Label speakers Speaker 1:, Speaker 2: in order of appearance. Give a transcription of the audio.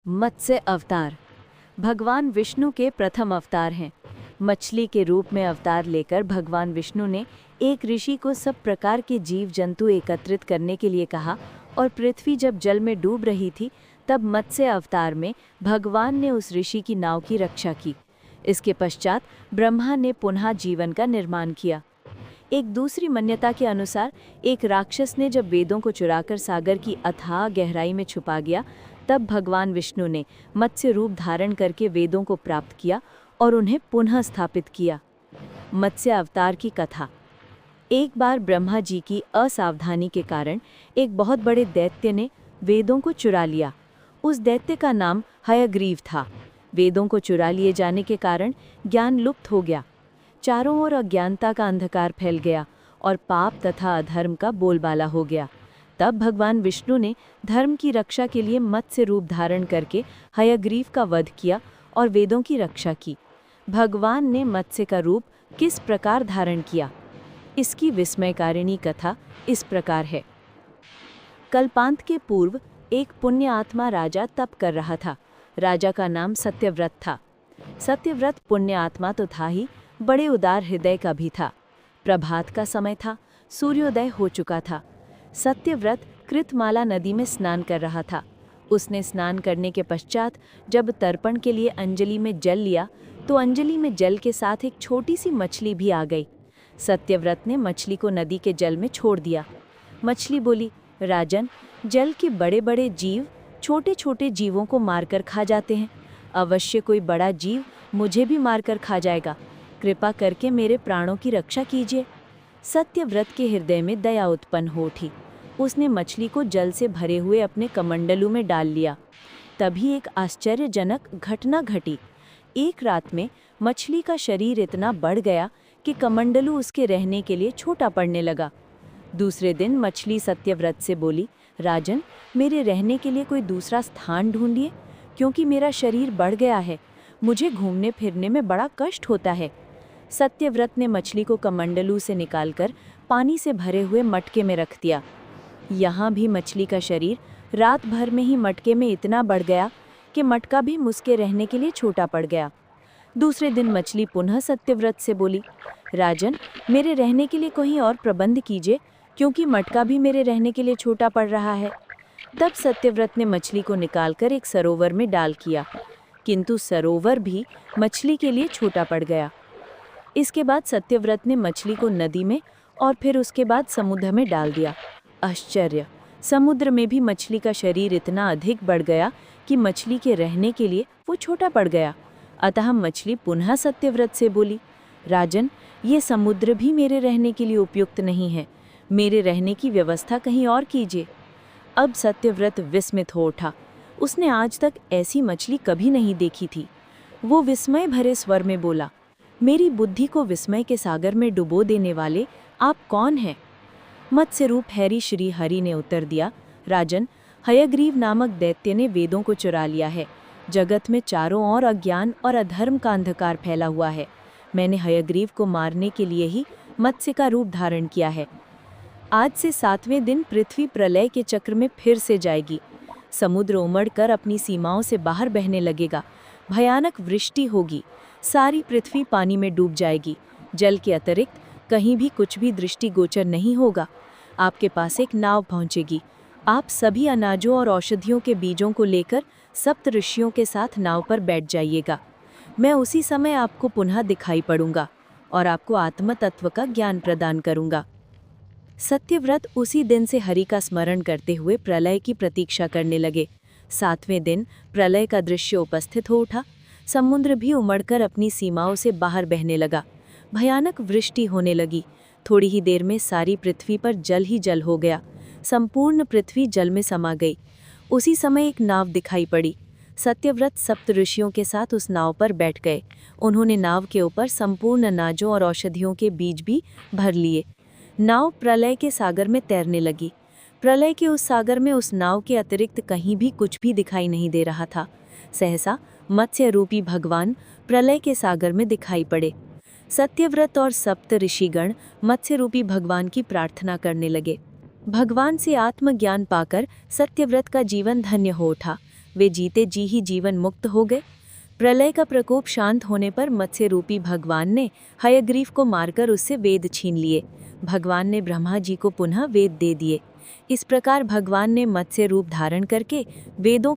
Speaker 1: मत्स्य अवतार भगवान विष्णु के प्रथम अवतार हैं। मछली के रूप में अवतार लेकर भगवान विष्णु ने एक ऋषि को सब प्रकार के जीव जंतु एकत्रित करने के लिए कहा और पृथ्वी जब जल में डूब रही थी तब मत्स्य अवतार में भगवान ने उस ऋषि की नाव की रक्षा की। इसके पश्चात ब्रह्मा ने पुनः जीवन का निर्माण किया। एक दूसरी मान्यता के अनुसार एक राक्षस ने जब वेदों को चुराकर सागर की अथाह गहराई में छुपा गया, तब भगवान विष्णु ने मत्स्य रूप धारण करके वेदों को प्राप्त किया और उन्हें पुनः स्थापित किया। मत्स्य अवतार की कथा। एक बार ब्रह्मा जी की असावधानी के कारण एक बहुत बड़े दैत्य ने वेदों को चुरा लिया। उस दैत्य का नाम हयग्रीव था। वेदों को चुरा लिए जाने के कारण ज्ञान लुप्त हो गया। चारों ओर अज्ञानता का अंधकार फैल गया और पाप तथा अधर्म का बोलबाला हो गया। तब भगवान विष्णु ने धर्म की रक्षा के लिए मत्स्य रूप धारण करके हयग्रीव का वध किया और वेदों की रक्षा की। भगवान ने मत्स्य का रूप किस प्रकार धारण किया, इसकी विस्मयकारिणी कथा इस प्रकार है। कल्पांत के पूर्व एक पुण्य आत्मा राजा तप कर रहा था। राजा का नाम सत्यव्रत था। सत्यव्रत पुण्य आत्मा तो था ही, बड़े उदार हृदय का भी था। प्रभात का समय था, सूर्योदय हो चुका था। सत्यव्रत कृतमाला नदी में स्नान कर रहा था। उसने स्नान करने के पश्चात जब तर्पण के लिए अंजलि में जल लिया तो अंजलि में जल के साथ एक छोटी सी मछली भी आ गई। सत्यव्रत ने मछली को नदी के जल में छोड़ दिया। मछली बोली, राजन, जल के बड़े बड़े जीव छोटे छोटे जीवों को मारकर खा जाते हैं। अवश्य कोई बड़ा जीव मुझे भी मारकर खा जाएगा। कृपा करके मेरे प्राणों की रक्षा कीजिए। सत्यव्रत के हृदय में दया उत्पन्न हो उठी। उसने मछली को जल से भरे हुए अपने कमंडलू में डाल लिया। तभी एक आश्चर्यजनक घटना घटी। एक रात में मछली का शरीर इतना बढ़ गया कि कमंडलू उसके रहने के लिए छोटा पड़ने लगा। दूसरे दिन मछली सत्यव्रत से बोली, राजन, मेरे रहने के लिए कोई दूसरा स्थान ढूंढिए, क्योंकि मेरा शरीर बढ़ गया है। मुझे घूमने फिरने में बड़ा कष्ट होता है। सत्यव्रत ने मछली को कमंडलू से निकालकर पानी से भरे हुए मटके में रख दिया। यहाँ भी मछली का शरीर रात भर में ही मटके में इतना बढ़ गया कि मटका भी उसके रहने के लिए छोटा पड़ गया। दूसरे दिन मछली पुनः सत्यव्रत से बोली, राजन, मेरे रहने के लिए कोई और प्रबंध कीजिए, क्योंकि मटका भी मेरे रहने के लिए छोटा पड़ रहा है। तब सत्यव्रत ने मछली को निकालकर एक सरोवर में डाल किया, किंतु सरोवर भी मछली के लिए छोटा पड़ गया। इसके बाद सत्यव्रत ने मछली को नदी में और फिर उसके बाद समुद्र में डाल दिया। आश्चर्य! समुद्र में भी मछली का शरीर इतना अधिक बढ़ गया कि मछली के रहने के लिए वो छोटा पड़ गया। अतः मछली पुनः सत्यव्रत से बोली, राजन, ये समुद्र भी मेरे रहने के लिए उपयुक्त नहीं है। मेरे रहने की व्यवस्था कहीं और कीजिए। अब सत्यव्रत विस्मित हो उठा। उसने आज तक ऐसी मछली कभी नहीं देखी थी। वो विस्मय भरे स्वर में बोला, मेरी बुद्धि को विस्मय के सागर में डुबो देने वाले आप कौन हैं? मत्स्य रूप हैरी श्री हरि ने उत्तर दिया, राजन, हयग्रीव नामक दैत्य ने वेदों को चुरा लिया है। जगत में चारों ओर अज्ञान और अधर्म का अंधकार फैला हुआ है। मैंने हयग्रीव को मारने के लिए ही मत्स्य का रूप धारण किया है। आज से 7वें दिन पृथ्वी प्रलय के चक्र में फिर से जाएगी। समुद्र उमड़कर अपनी सीमाओं से बाहर बहने लगेगा। भयानक वृष्टि होगी। सारी पृथ्वी पानी में डूब जाएगी। जल के अतिरिक्त कहीं भी कुछ भी दृष्टिगोचर नहीं होगा। आपके पास एक नाव पहुंचेगी। आप सभी अनाजों और औषधियों के बीजों को लेकर सप्त ऋषियों के साथ नाव पर बैठ जाइएगा। मैं उसी समय आपको पुनः दिखाई पड़ूंगा और आपको आत्म तत्व का ज्ञान प्रदान करूंगा। सत्यव्रत उसी दिन से हरि का स्मरण करते हुए प्रलय की प्रतीक्षा करने लगे। 7वें दिन प्रलय का दृश्य उपस्थित हो उठा। समुद्र भी उमड़कर अपनी सीमाओं से बाहर बहने लगा। भयानक वृष्टि होने लगी। थोड़ी ही देर में सारी पृथ्वी पर जल ही जल हो गया। संपूर्ण पृथ्वी जल में समा गई। उसी समय एक नाव दिखाई पड़ी। सत्यव्रत सप्त ऋषियों के साथ उस नाव पर बैठ गए। उन्होंने नाव के ऊपर संपूर्ण अनाजों और औषधियों के बीज भी भर लिए। नाव प्रलय के सागर में तैरने लगी। प्रलय के उस सागर में उस नाव के अतिरिक्त कहीं भी कुछ भी दिखाई नहीं दे रहा था। सहसा मत्स्य रूपी भगवान प्रलय के सागर में दिखाई पड़े। सत्यव्रत और सप्त ऋषिगण मत्स्य रूपी भगवान की प्रार्थना करने लगे। भगवान से आत्मज्ञान पाकर सत्यव्रत का जीवन धन्य हो उठा। वे जीते जी ही जीवन मुक्त हो गए। प्रलय का प्रकोप शांत होने पर मत्स्य रूपी भगवान ने हयग्रीव को मारकर उससे वेद छीन लिए। भगवान ने ब्रह्मा जी को पुनः वेद दे दिए। इस प्रकार भगवान ने मत्स्य रूप धारण करके वेदों